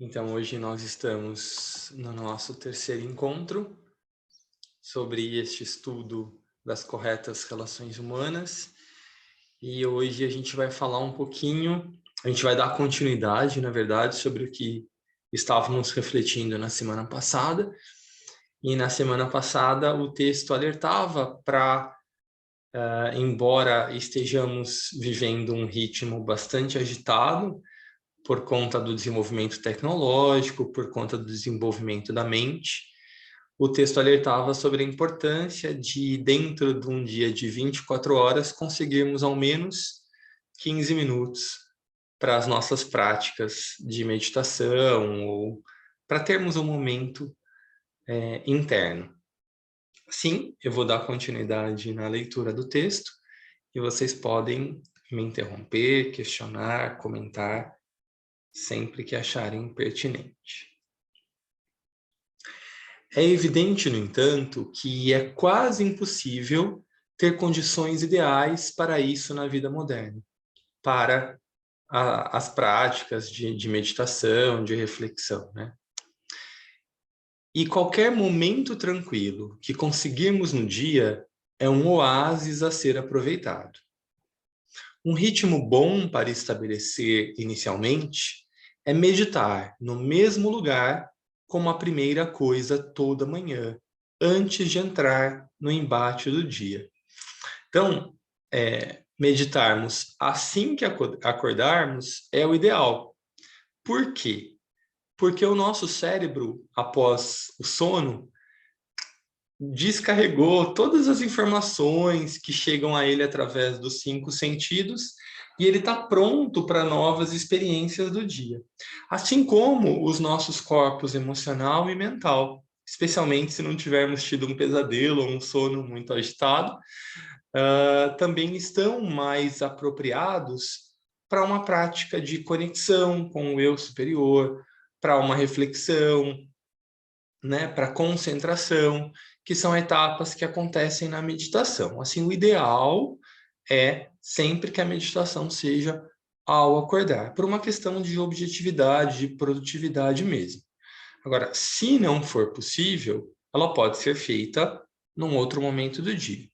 Então, hoje nós estamos no nosso terceiro encontro sobre este estudo das corretas relações humanas. E hoje a gente vai falar um pouquinho, a gente vai dar continuidade, na verdade, sobre o que estávamos refletindo na semana passada. E na semana passada o texto alertava para, embora estejamos vivendo um ritmo bastante agitado, por conta do desenvolvimento tecnológico, por conta do desenvolvimento da mente, o texto alertava sobre a importância de, dentro de um dia de 24 horas, conseguirmos ao menos 15 minutos para as nossas práticas de meditação ou para termos um momento interno. Sim, eu vou dar continuidade na leitura do texto e vocês podem me interromper, questionar, comentar sempre que acharem pertinente. É evidente, no entanto, que é quase impossível ter condições ideais para isso na vida moderna, para as práticas de meditação, de reflexão, né? E qualquer momento tranquilo que conseguirmos no dia é um oásis a ser aproveitado. Um ritmo bom para estabelecer inicialmente é meditar no mesmo lugar como a primeira coisa toda manhã, antes de entrar no embate do dia. Então, meditarmos assim que acordarmos é o ideal. Por quê? Porque o nosso cérebro, após o sono, descarregou todas as informações que chegam a ele através dos 5 sentidos e ele está pronto para novas experiências do dia. Assim como os nossos corpos emocional e mental, especialmente se não tivermos tido um pesadelo ou um sono muito agitado, também estão mais apropriados para uma prática de conexão com o eu superior, para uma reflexão, né, para concentração, que são etapas que acontecem na meditação. Assim, o ideal é sempre que a meditação seja ao acordar, por uma questão de objetividade, de produtividade mesmo. Agora, se não for possível, ela pode ser feita num outro momento do dia.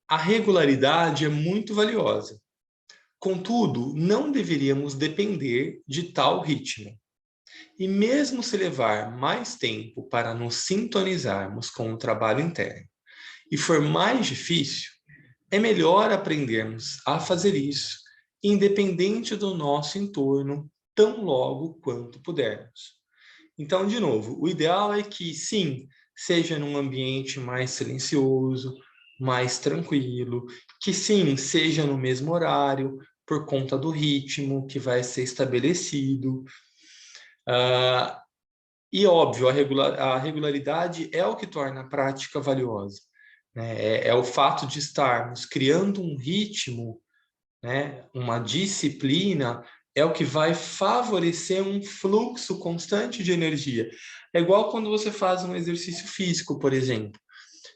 A regularidade é muito valiosa. Contudo, não deveríamos depender de tal ritmo. E mesmo se levar mais tempo para nos sintonizarmos com o trabalho interno e for mais difícil, é melhor aprendermos a fazer isso, independente do nosso entorno, tão logo quanto pudermos. Então, de novo, o ideal é que, sim, seja num ambiente mais silencioso, mais tranquilo, que, sim, seja no mesmo horário, por conta do ritmo que vai ser estabelecido. E, óbvio, a regularidade é o que torna a prática valiosa, né? É o fato de estarmos criando um ritmo, né? Uma disciplina, é o que vai favorecer um fluxo constante de energia. É igual quando você faz um exercício físico, por exemplo.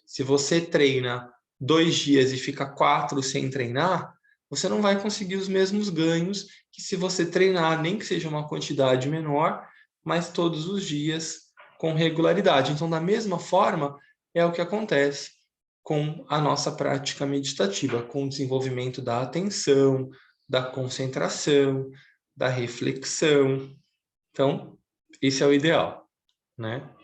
Se você treina 2 dias e fica 4 sem treinar, você não vai conseguir os mesmos ganhos que se você treinar, nem que seja uma quantidade menor, mas todos os dias com regularidade. Então, da mesma forma, é o que acontece com a nossa prática meditativa, com o desenvolvimento da atenção, da concentração, da reflexão. Então, esse é o ideal, né?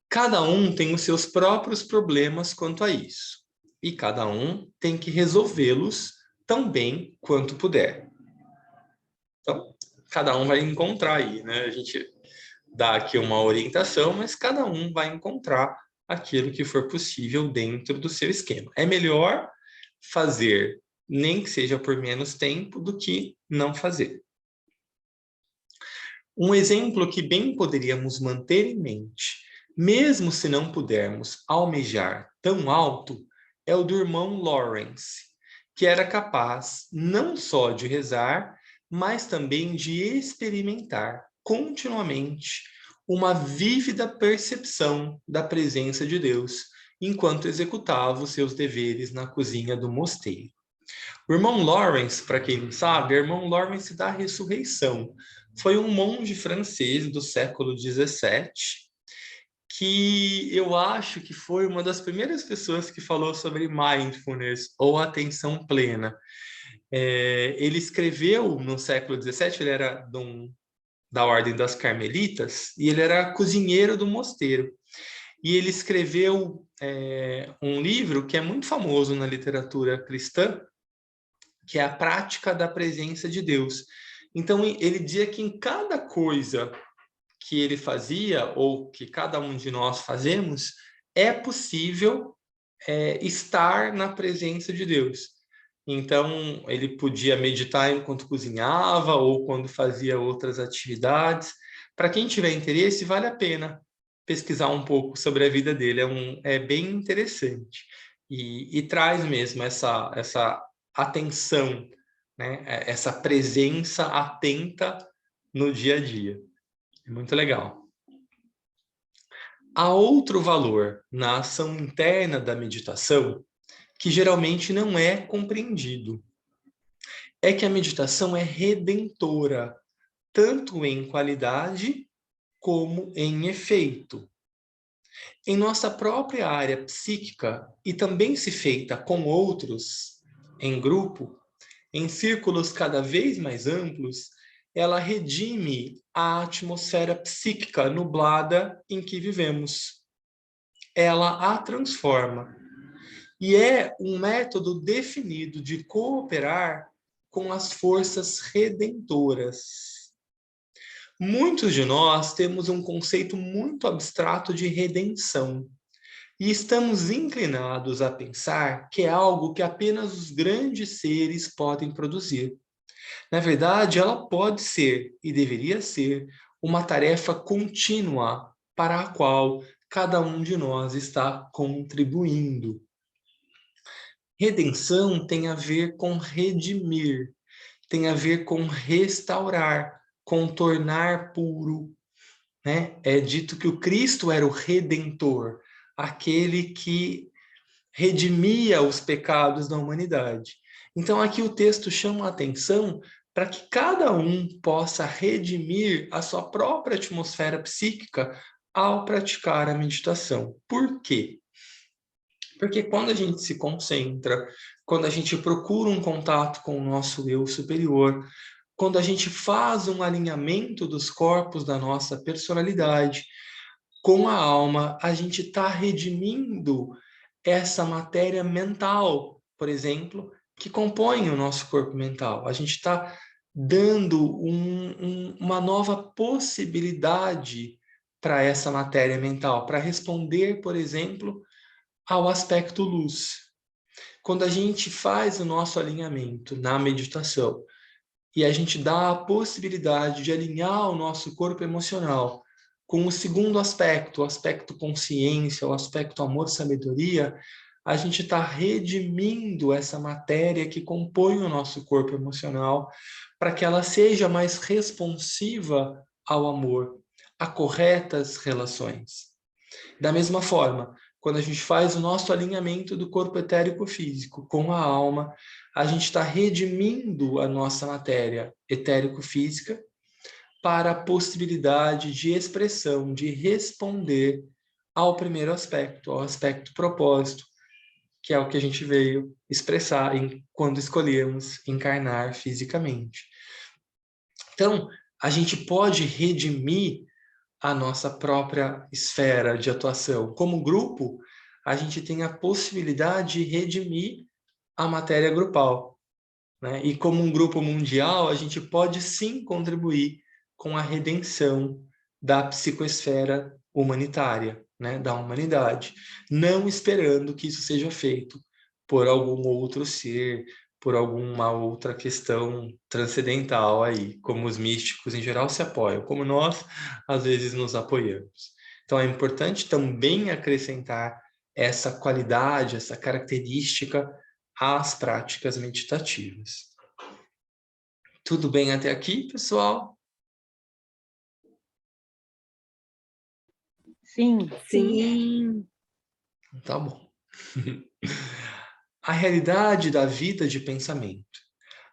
Cada um tem os seus próprios problemas quanto a isso, e cada um tem que resolvê-los tão bem quanto puder. Então, cada um vai encontrar aí, né? A gente dá aqui uma orientação, mas cada um vai encontrar aquilo que for possível dentro do seu esquema. É melhor fazer, nem que seja por menos tempo, do que não fazer. Um exemplo que bem poderíamos manter em mente, mesmo se não pudermos almejar tão alto, é o do irmão Lawrence, que era capaz não só de rezar, mas também de experimentar continuamente uma vívida percepção da presença de Deus, enquanto executava os seus deveres na cozinha do mosteiro. O irmão Lawrence, para quem não sabe, é o irmão Lawrence da ressurreição. Foi um monge francês do século XVII, que eu acho que foi uma das primeiras pessoas que falou sobre mindfulness ou atenção plena. Ele escreveu no século XVII, ele era da Ordem das Carmelitas, e ele era cozinheiro do mosteiro. E ele escreveu um livro que é muito famoso na literatura cristã, que é a prática da presença de Deus. Então, ele dizia que em cada coisa que ele fazia, ou que cada um de nós fazemos, é possível estar na presença de Deus. Então, ele podia meditar enquanto cozinhava ou quando fazia outras atividades. Para quem tiver interesse, vale a pena pesquisar um pouco sobre a vida dele. É bem interessante. E traz mesmo essa atenção, né? Essa presença atenta no dia a dia. É muito legal. Há outro valor na ação interna da meditação que geralmente não é compreendido. É que a meditação é redentora, tanto em qualidade como em efeito. Em nossa própria área psíquica, e também se feita com outros, em grupo, em círculos cada vez mais amplos, ela redime a atmosfera psíquica nublada em que vivemos. Ela a transforma. E é um método definido de cooperar com as forças redentoras. Muitos de nós temos um conceito muito abstrato de redenção e estamos inclinados a pensar que é algo que apenas os grandes seres podem produzir. Na verdade, ela pode ser e deveria ser uma tarefa contínua para a qual cada um de nós está contribuindo. Redenção tem a ver com redimir, tem a ver com restaurar, com tornar puro, né? É dito que o Cristo era o Redentor, aquele que redimia os pecados da humanidade. Então aqui o texto chama a atenção para que cada um possa redimir a sua própria atmosfera psíquica ao praticar a meditação. Por quê? Porque quando a gente se concentra, quando a gente procura um contato com o nosso eu superior, quando a gente faz um alinhamento dos corpos da nossa personalidade com a alma, a gente está redimindo essa matéria mental, por exemplo, que compõe o nosso corpo mental. A gente está dando uma nova possibilidade para essa matéria mental, para responder, por exemplo, ao aspecto luz. Quando a gente faz o nosso alinhamento na meditação e a gente dá a possibilidade de alinhar o nosso corpo emocional com o segundo aspecto, o aspecto consciência, o aspecto amor-sabedoria, a gente está redimindo essa matéria que compõe o nosso corpo emocional para que ela seja mais responsiva ao amor, a corretas relações. Da mesma forma, quando a gente faz o nosso alinhamento do corpo etérico-físico com a alma, a gente está redimindo a nossa matéria etérico-física para a possibilidade de expressão, de responder ao primeiro aspecto, ao aspecto propósito, que é o que a gente veio expressar quando escolhemos encarnar fisicamente. Então, a gente pode redimir a nossa própria esfera de atuação. Como grupo, a gente tem a possibilidade de redimir a matéria grupal, né? E como um grupo mundial, a gente pode sim contribuir com a redenção da psicoesfera humanitária, né? Da humanidade, não esperando que isso seja feito por algum outro ser, por alguma outra questão transcendental aí, como os místicos em geral se apoiam, como nós às vezes nos apoiamos. Então é importante também acrescentar essa qualidade, essa característica às práticas meditativas. Tudo bem até aqui, pessoal? Sim. Tá bom. A realidade da vida de pensamento,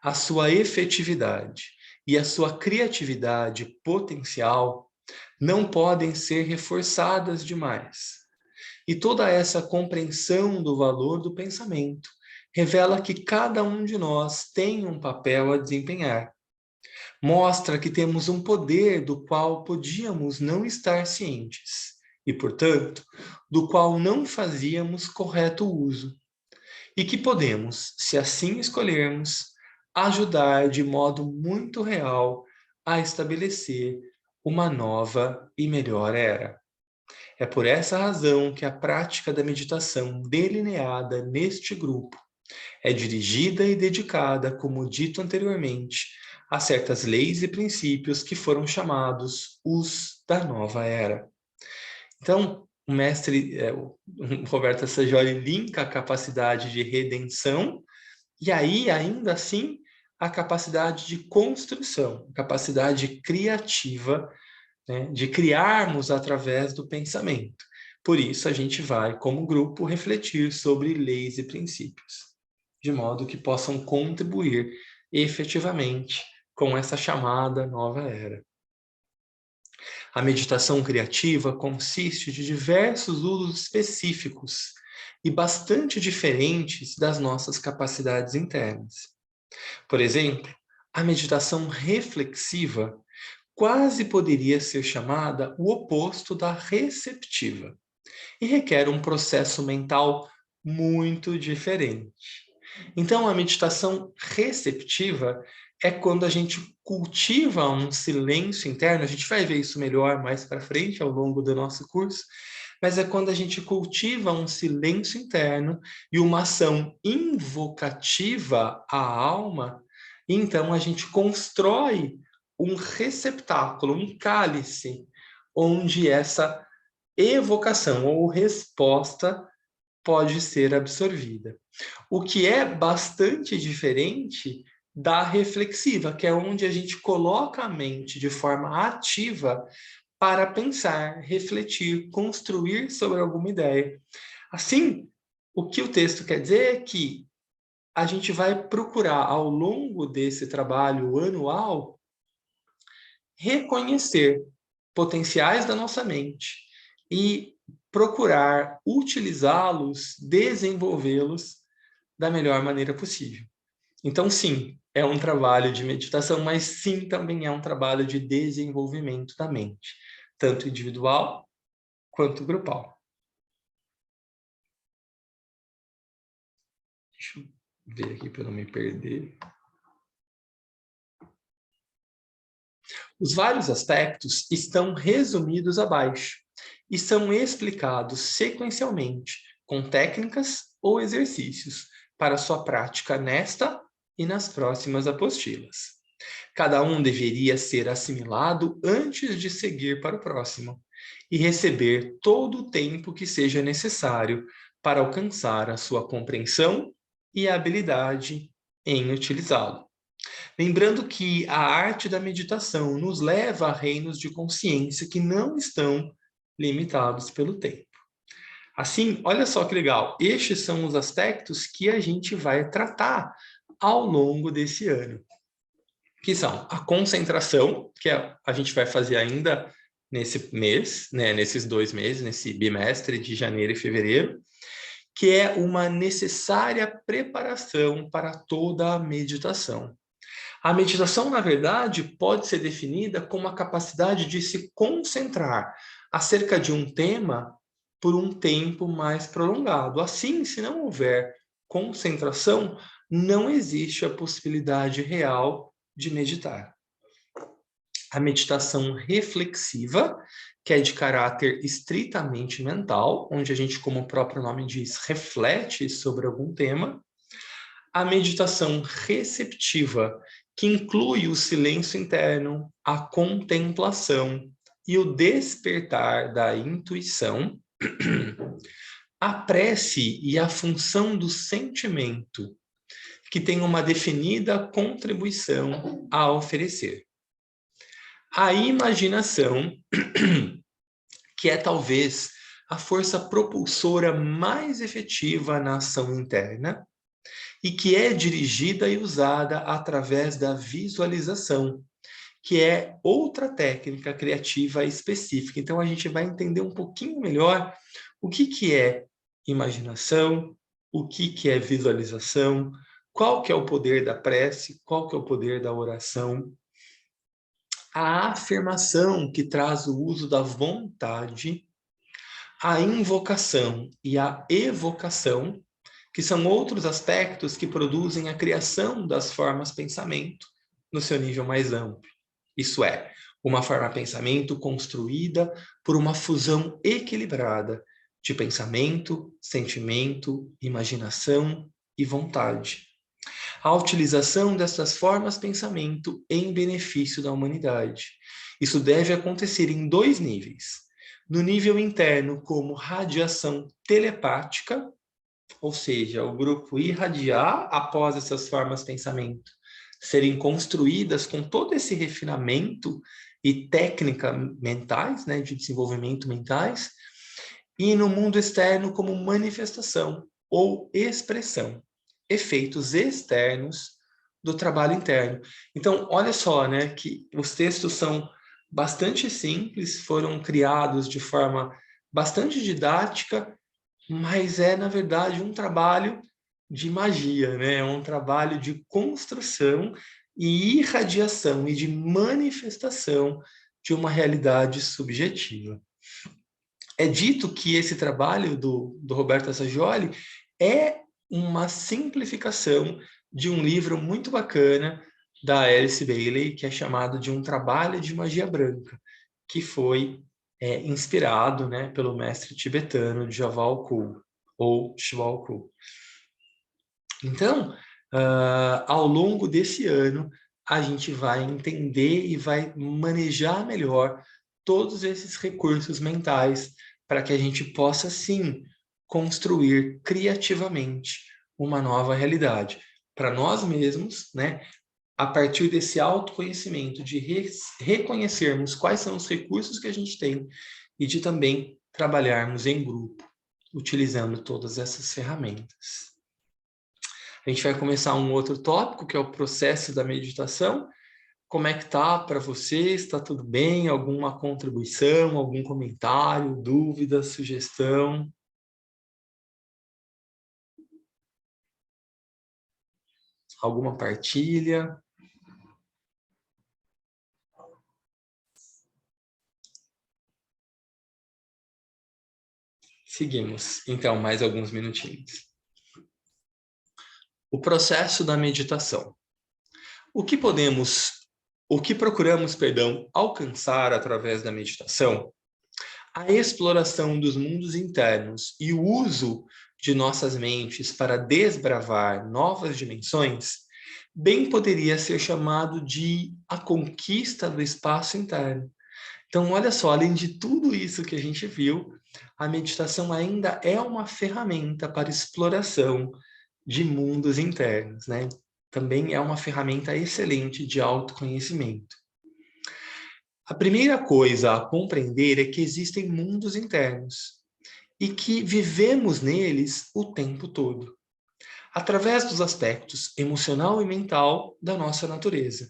a sua efetividade e a sua criatividade potencial não podem ser reforçadas demais. E toda essa compreensão do valor do pensamento revela que cada um de nós tem um papel a desempenhar. Mostra que temos um poder do qual podíamos não estar cientes e, portanto, do qual não fazíamos correto uso. E que podemos, se assim escolhermos, ajudar de modo muito real a estabelecer uma nova e melhor era. É por essa razão que a prática da meditação delineada neste grupo é dirigida e dedicada, como dito anteriormente, a certas leis e princípios que foram chamados os da nova era. Então, o mestre o Roberto Assajoli linka a capacidade de redenção e aí, ainda assim, a capacidade de construção, a capacidade criativa, né, de criarmos através do pensamento. Por isso, a gente vai, como grupo, refletir sobre leis e princípios, de modo que possam contribuir efetivamente com essa chamada nova era. A meditação criativa consiste de diversos usos específicos e bastante diferentes das nossas capacidades internas. Por exemplo, a meditação reflexiva quase poderia ser chamada o oposto da receptiva e requer um processo mental muito diferente. Então, a meditação receptiva é quando a gente cultiva um silêncio interno, a gente vai ver isso melhor mais para frente ao longo do nosso curso, mas é quando a gente cultiva um silêncio interno e uma ação invocativa à alma, e então a gente constrói um receptáculo, um cálice, onde essa evocação ou resposta pode ser absorvida. O que é bastante diferente da reflexiva, que é onde a gente coloca a mente de forma ativa para pensar, refletir, construir sobre alguma ideia. Assim, o que o texto quer dizer é que a gente vai procurar, ao longo desse trabalho anual, reconhecer potenciais da nossa mente e procurar utilizá-los, desenvolvê-los da melhor maneira possível. Então, sim, é um trabalho de meditação, mas sim, também é um trabalho de desenvolvimento da mente, tanto individual quanto grupal. Deixa eu ver aqui para não me perder. Os vários aspectos estão resumidos abaixo e são explicados sequencialmente com técnicas ou exercícios para sua prática nesta e nas próximas apostilas. Cada um deveria ser assimilado antes de seguir para o próximo e receber todo o tempo que seja necessário para alcançar a sua compreensão e a habilidade em utilizá-lo. Lembrando que a arte da meditação nos leva a reinos de consciência que não estão limitados pelo tempo. Assim, olha só que legal, estes são os aspectos que a gente vai tratar ao longo desse ano, que são a concentração, que a gente vai fazer ainda nesse mês, né, nesses 2 meses, nesse bimestre de janeiro e fevereiro, que é uma necessária preparação para toda a meditação. A meditação, na verdade, pode ser definida como a capacidade de se concentrar acerca de um tema por um tempo mais prolongado. Assim, se não houver concentração, não existe a possibilidade real de meditar. A meditação reflexiva, que é de caráter estritamente mental, onde a gente, como o próprio nome diz, reflete sobre algum tema. A meditação receptiva, que inclui o silêncio interno, a contemplação e o despertar da intuição. A prece e a função do sentimento, que tem uma definida contribuição a oferecer. A imaginação, que é talvez a força propulsora mais efetiva na ação interna, e que é dirigida e usada através da visualização, que é outra técnica criativa específica. Então, a gente vai entender um pouquinho melhor o que é imaginação, o que é visualização, qual que é o poder da prece, qual que é o poder da oração. A afirmação, que traz o uso da vontade, a invocação e a evocação, que são outros aspectos que produzem a criação das formas pensamento no seu nível mais amplo. Isso é, uma forma pensamento construída por uma fusão equilibrada de pensamento, sentimento, imaginação e vontade. A utilização dessas formas pensamento em benefício da humanidade. Isso deve acontecer em 2 níveis. No nível interno, como radiação telepática, ou seja, o grupo irradiar após essas formas pensamento serem construídas com todo esse refinamento e técnica mentais, né, de desenvolvimento mentais, e no mundo externo como manifestação ou expressão, efeitos externos do trabalho interno. Então, olha só, né, que os textos são bastante simples, foram criados de forma bastante didática, mas é, na verdade, um trabalho de magia, né? É um trabalho de construção e irradiação e de manifestação de uma realidade subjetiva. É dito que esse trabalho do Roberto Assagioli é uma simplificação de um livro muito bacana da Alice Bailey, que é chamado de Um Trabalho de Magia Branca, que foi inspirado, né, pelo mestre tibetano Djwhal Khul, ou Djwhal Khul. Então, ao longo desse ano, a gente vai entender e vai manejar melhor todos esses recursos mentais para que a gente possa, sim, construir criativamente uma nova realidade para nós mesmos, né? A partir desse autoconhecimento, de reconhecermos quais são os recursos que a gente tem e de também trabalharmos em grupo, utilizando todas essas ferramentas. A gente vai começar um outro tópico, que é o processo da meditação. Como é que tá para você? Está tudo bem? Alguma contribuição, algum comentário, dúvida, sugestão? Alguma partilha? Seguimos, então, mais alguns minutinhos. O processo da meditação. O que procuramos, alcançar através da meditação? A exploração dos mundos internos e o uso de nossas mentes para desbravar novas dimensões, bem poderia ser chamado de a conquista do espaço interno. Então, olha só, além de tudo isso que a gente viu, a meditação ainda é uma ferramenta para exploração de mundos internos, né? Também é uma ferramenta excelente de autoconhecimento. A primeira coisa a compreender é que existem mundos internos e que vivemos neles o tempo todo, através dos aspectos emocional e mental da nossa natureza.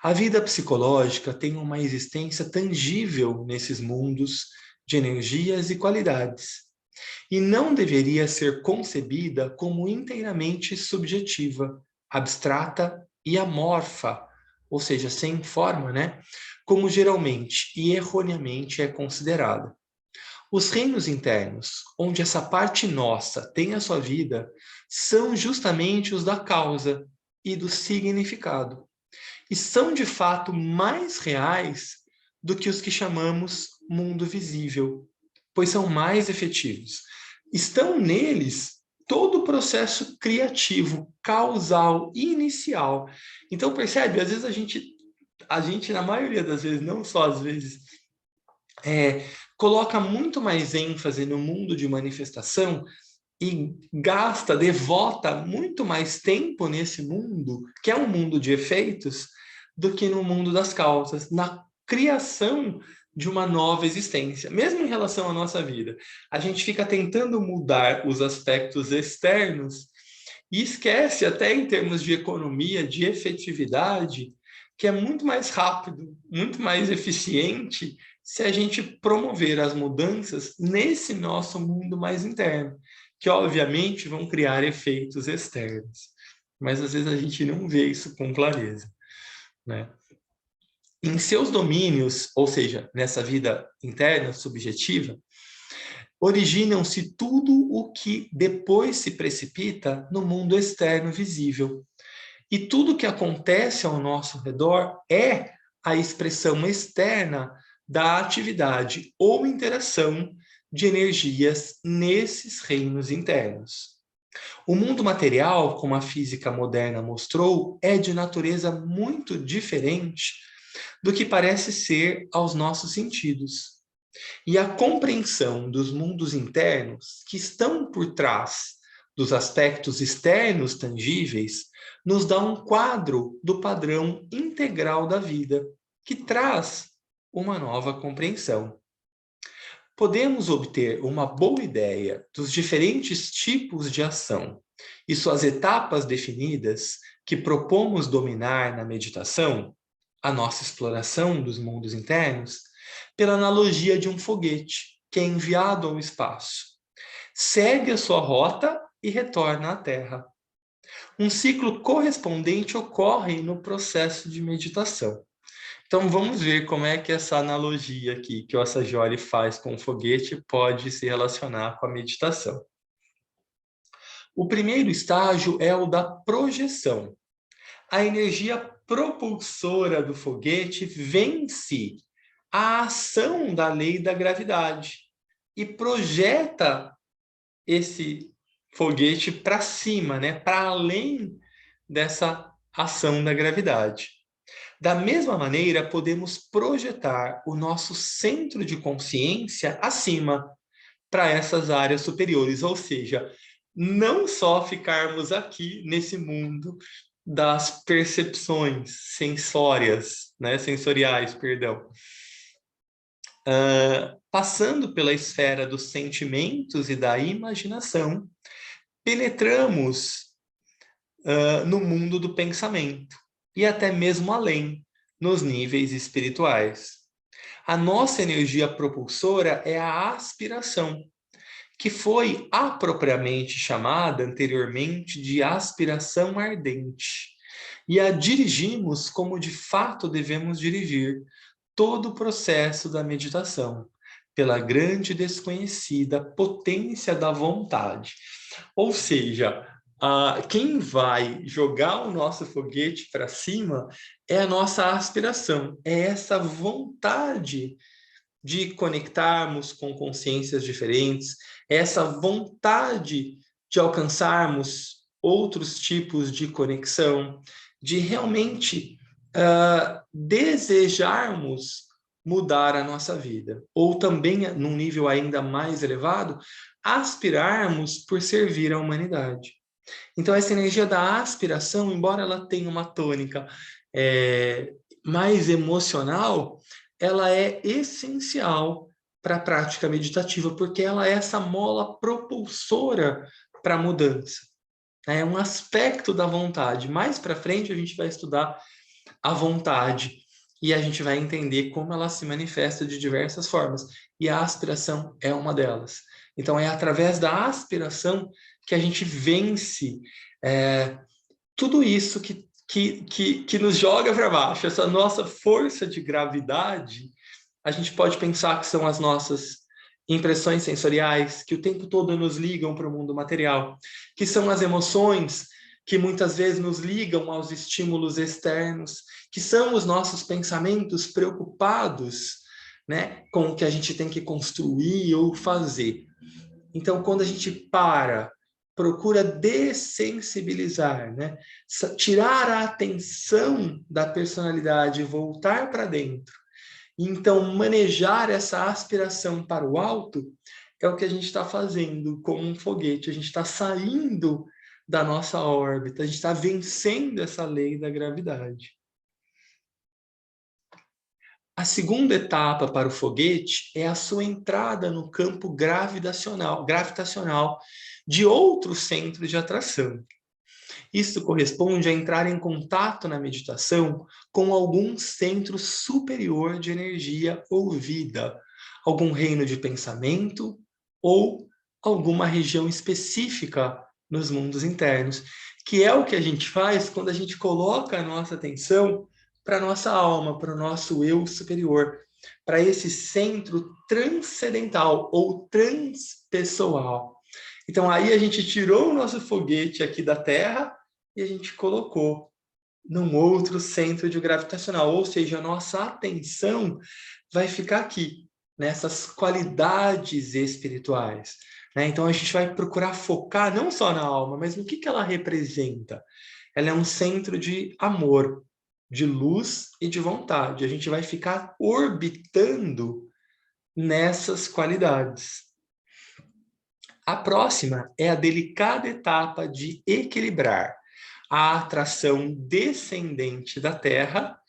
A vida psicológica tem uma existência tangível nesses mundos de energias e qualidades, e não deveria ser concebida como inteiramente subjetiva, abstrata e amorfa, ou seja, sem forma, né? Como geralmente e erroneamente é considerada. Os reinos internos, onde essa parte nossa tem a sua vida, são justamente os da causa e do significado. E são, de fato, mais reais do que os que chamamos mundo visível, pois são mais efetivos. Estão neles todo o processo criativo, causal, inicial. Então, percebe? Às vezes a gente, na maioria das vezes, não só às vezes, coloca muito mais ênfase no mundo de manifestação e devota muito mais tempo nesse mundo, que é um mundo de efeitos, do que no mundo das causas, na criação de uma nova existência. Mesmo em relação à nossa vida, a gente fica tentando mudar os aspectos externos E esquece, até em termos de economia, de efetividade, que é muito mais rápido, muito mais eficiente se a gente promover as mudanças nesse nosso mundo mais interno, que obviamente vão criar efeitos externos. Mas às vezes a gente não vê isso com clareza, né? Em seus domínios, ou seja, nessa vida interna, subjetiva, originam-se tudo o que depois se precipita no mundo externo visível. E tudo que acontece ao nosso redor é a expressão externa da atividade ou interação de energias nesses reinos internos. O mundo material, como a física moderna mostrou, é de natureza muito diferente do que parece ser aos nossos sentidos. E a compreensão dos mundos internos que estão por trás dos aspectos externos tangíveis nos dá um quadro do padrão integral da vida, que traz uma nova compreensão. Podemos obter uma boa ideia dos diferentes tipos de ação e suas etapas definidas que propomos dominar na meditação, a nossa exploração dos mundos internos, pela analogia de um foguete que é enviado ao espaço. Segue a sua rota e retorna à Terra. Um ciclo correspondente ocorre no processo de meditação. Então, vamos ver como é que essa analogia aqui que o Assagioli faz com o foguete pode se relacionar com a meditação. O primeiro estágio é o da projeção. A energia propulsora do foguete vence a ação da lei da gravidade e projeta esse foguete para cima, né? Para além dessa ação da gravidade. Da mesma maneira, podemos projetar o nosso centro de consciência acima, para essas áreas superiores, ou seja, não só ficarmos aqui nesse mundo das percepções sensoriais, perdão. Passando pela esfera dos sentimentos e da imaginação, penetramos no mundo do pensamento e até mesmo além, nos níveis espirituais. A nossa energia propulsora é a aspiração, que foi apropriadamente chamada anteriormente de aspiração ardente, e a dirigimos como de fato devemos dirigir todo o processo da meditação, pela grande desconhecida potência da vontade. Ou seja, quem vai jogar o nosso foguete para cima é a nossa aspiração, é essa vontade de conectarmos com consciências diferentes, é essa vontade de alcançarmos outros tipos de conexão, de realmente desejarmos mudar a nossa vida, ou também, num nível ainda mais elevado, aspirarmos por servir à humanidade. Então, essa energia da aspiração, embora ela tenha uma tônica mais emocional, ela é essencial para a prática meditativa, porque ela é essa mola propulsora para a mudança. É um aspecto da vontade. Mais para frente, a gente vai estudar a vontade e a gente vai entender como ela se manifesta de diversas formas. E a aspiração é uma delas. Então, é através da aspiração que a gente vence tudo isso que nos joga para baixo. Essa nossa força de gravidade, a gente pode pensar que são as nossas impressões sensoriais, que o tempo todo nos ligam para o mundo material, que são as emoções que muitas vezes nos ligam aos estímulos externos, que são os nossos pensamentos preocupados, né, com o que a gente tem que construir ou fazer. Então, quando a gente procura dessensibilizar, né, tirar a atenção da personalidade e voltar para dentro, e então manejar essa aspiração para o alto, é o que a gente está fazendo como um foguete. A gente está saindo da nossa órbita, a gente está vencendo essa lei da gravidade. A segunda etapa para o foguete é a sua entrada no campo gravitacional de outro centro de atração. Isso corresponde a entrar em contato na meditação com algum centro superior de energia ou vida, algum reino de pensamento ou alguma região específica nos mundos internos, que é o que a gente faz quando a gente coloca a nossa atenção para a nossa alma, para o nosso eu superior, para esse centro transcendental ou transpessoal. Então aí a gente tirou o nosso foguete aqui da Terra e a gente colocou num outro centro de gravitacional, ou seja, a nossa atenção vai ficar aqui, nessas qualidades espirituais. Né? Então a gente vai procurar focar não só na alma, mas no que ela representa. Ela é um centro de amor, de luz e de vontade. A gente vai ficar orbitando nessas qualidades. A próxima é a delicada etapa de equilibrar a atração descendente da Terra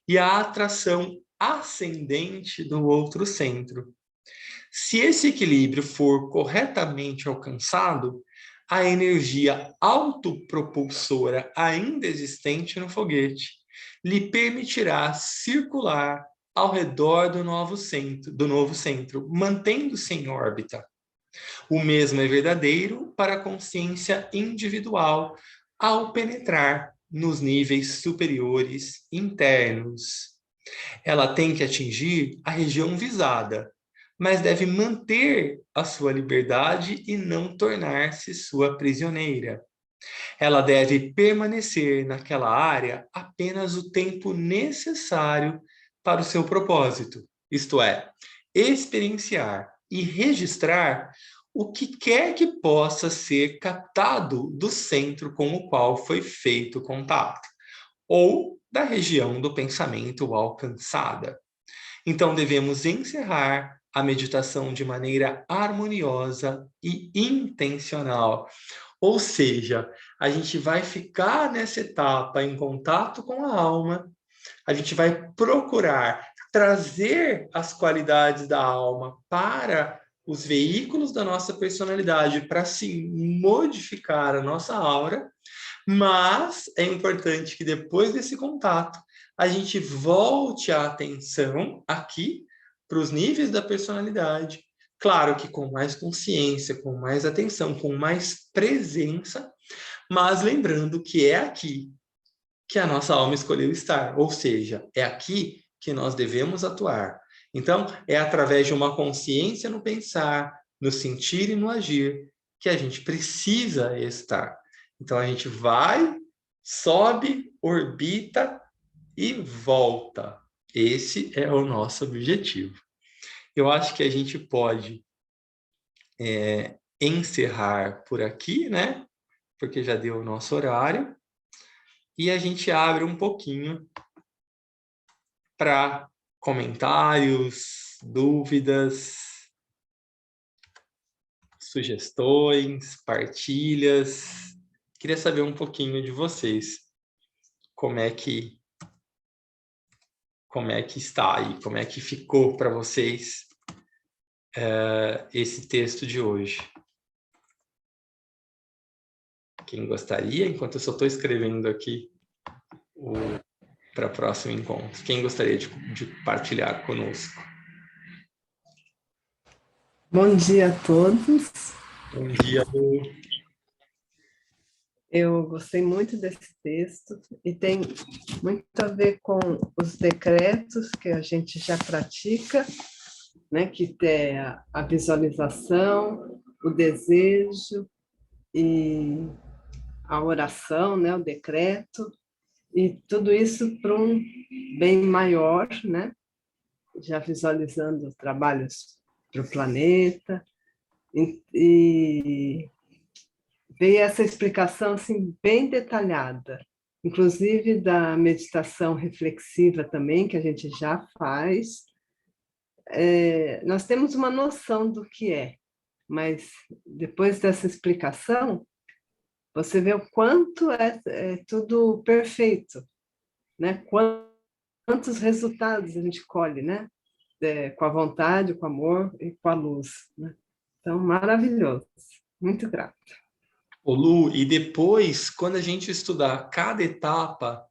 e a atração ascendente do outro centro. Se esse equilíbrio for corretamente alcançado, a energia autopropulsora ainda existente no foguete lhe permitirá circular ao redor do novo centro, mantendo-se em órbita. O mesmo é verdadeiro para a consciência individual ao penetrar nos níveis superiores internos. Ela tem que atingir a região visada, mas deve manter a sua liberdade e não tornar-se sua prisioneira. Ela deve permanecer naquela área apenas o tempo necessário para o seu propósito, isto é, experienciar e registrar o que quer que possa ser captado do centro com o qual foi feito o contato, ou da região do pensamento alcançada. Então, devemos encerrar a meditação de maneira harmoniosa e intencional. Ou seja, a gente vai ficar nessa etapa em contato com a alma, a gente vai procurar trazer as qualidades da alma para os veículos da nossa personalidade, para se modificar a nossa aura, mas é importante que depois desse contato, a gente volte a atenção aqui para os níveis da personalidade, claro que com mais consciência, com mais atenção, com mais presença, mas lembrando que é aqui que a nossa alma escolheu estar, ou seja, é aqui que nós devemos atuar. Então, é através de uma consciência no pensar, no sentir e no agir que a gente precisa estar. Então, a gente vai, sobe, orbita e volta. Esse é o nosso objetivo. Eu acho que a gente pode encerrar por aqui, né? Porque já deu o nosso horário. E a gente abre um pouquinho para comentários, dúvidas, sugestões, partilhas. Queria saber um pouquinho de vocês. Como é que está aí? Como é que ficou para vocês esse texto de hoje? Quem gostaria, enquanto eu só estou escrevendo aqui para o próximo encontro, quem gostaria de partilhar conosco? Bom dia a todos. Bom dia, Lu. Eu gostei muito desse texto e tem muito a ver com os decretos que a gente já pratica, né? Que é a visualização, o desejo e a oração, né? O decreto, e tudo isso para um bem maior, né? Já visualizando trabalhos para o planeta e veio essa explicação assim, bem detalhada, inclusive da meditação reflexiva também, que a gente já faz. Nós temos uma noção do que é, mas depois dessa explicação, você vê o quanto é tudo perfeito, né? Quantos resultados a gente colhe, né? Com a vontade, com o amor e com a luz. Né? Então, maravilhoso. Muito grata. Ô Lu, e depois, quando a gente estudar cada etapa,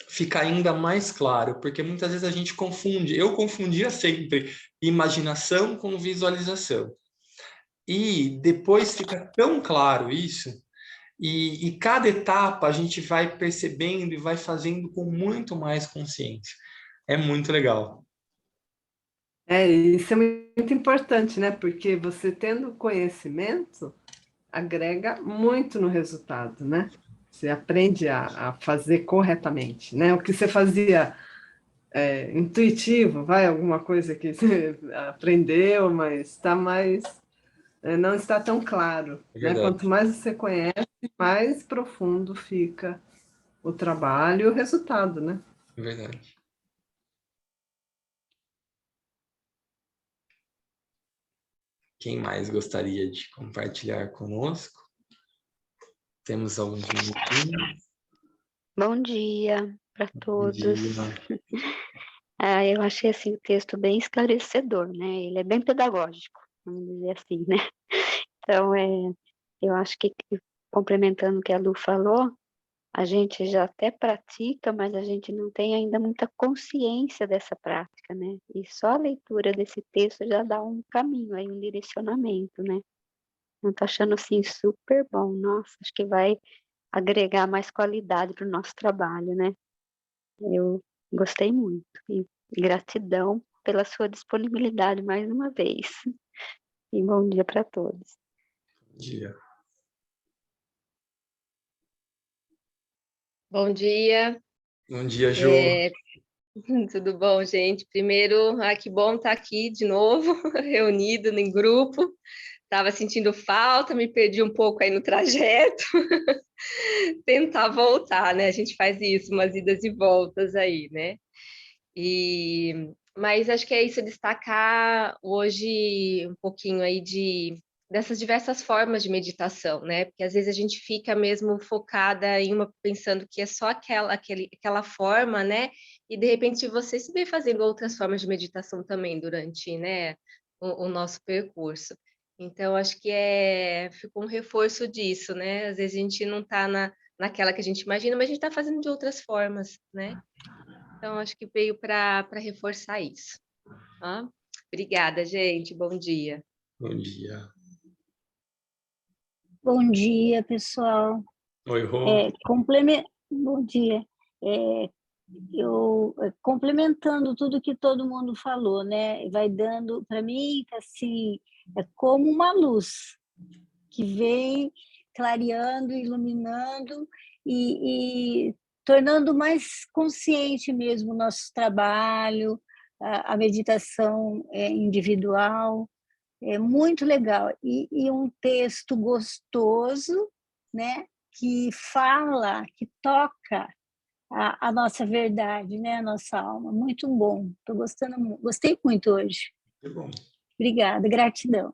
fica ainda mais claro, porque muitas vezes a gente confunde, eu confundia sempre imaginação com visualização. E depois fica tão claro isso, e cada etapa a gente vai percebendo e vai fazendo com muito mais consciência. É muito legal. Isso é muito importante, né? Porque você tendo conhecimento, agrega muito no resultado, né? Você aprende a fazer corretamente, né? O que você fazia intuitivo, vai, alguma coisa que você aprendeu, mas está mais, não está tão claro, É né? verdade, Quanto mais você conhece, mais profundo fica o trabalho e o resultado, né? é verdade. Quem mais gostaria de compartilhar conosco? Temos alguns minutinhos. Bom dia para Bom todos. dia. Eu achei assim, o texto bem esclarecedor, né? Ele é bem pedagógico, vamos dizer assim, né? Então, eu acho que, complementando o que a Lu falou, a gente já até pratica, mas a gente não tem ainda muita consciência dessa prática, né? E só a leitura desse texto já dá um caminho aí, um direcionamento, né? Eu tô achando assim super bom. Nossa, acho que vai agregar mais qualidade para o nosso trabalho, né? Eu gostei muito e gratidão pela sua disponibilidade mais uma vez. E bom dia para todos. Bom dia. Bom dia. Bom dia, Jô. Tudo bom, gente? Primeiro, que bom estar aqui de novo, reunido em grupo. Estava sentindo falta, me perdi um pouco aí no trajeto. Tentar voltar, né? A gente faz isso, umas idas e voltas aí, né? Mas acho que é isso, destacar hoje um pouquinho aí dessas diversas formas de meditação, né? Porque às vezes a gente fica mesmo focada em uma, pensando que é só aquela forma, né? E de repente você se vê fazendo outras formas de meditação também durante, né, o nosso percurso. Então, acho que ficou um reforço disso, né? Às vezes a gente não está naquela que a gente imagina, mas a gente está fazendo de outras formas, né? Então, acho que veio para reforçar isso. Tá? Obrigada, gente. Bom dia. Bom dia. Bom dia, pessoal. Oi, Rô. Bom dia. Complementando tudo que todo mundo falou, né? Vai dando, para mim, assim, é como uma luz que vem clareando, iluminando e tornando mais consciente mesmo o nosso trabalho, a meditação individual. É muito legal. E um texto gostoso, né? Que fala, que toca a nossa verdade, né? A nossa alma. Muito bom. Estou gostando, gostei muito hoje. Que bom. Obrigada, gratidão.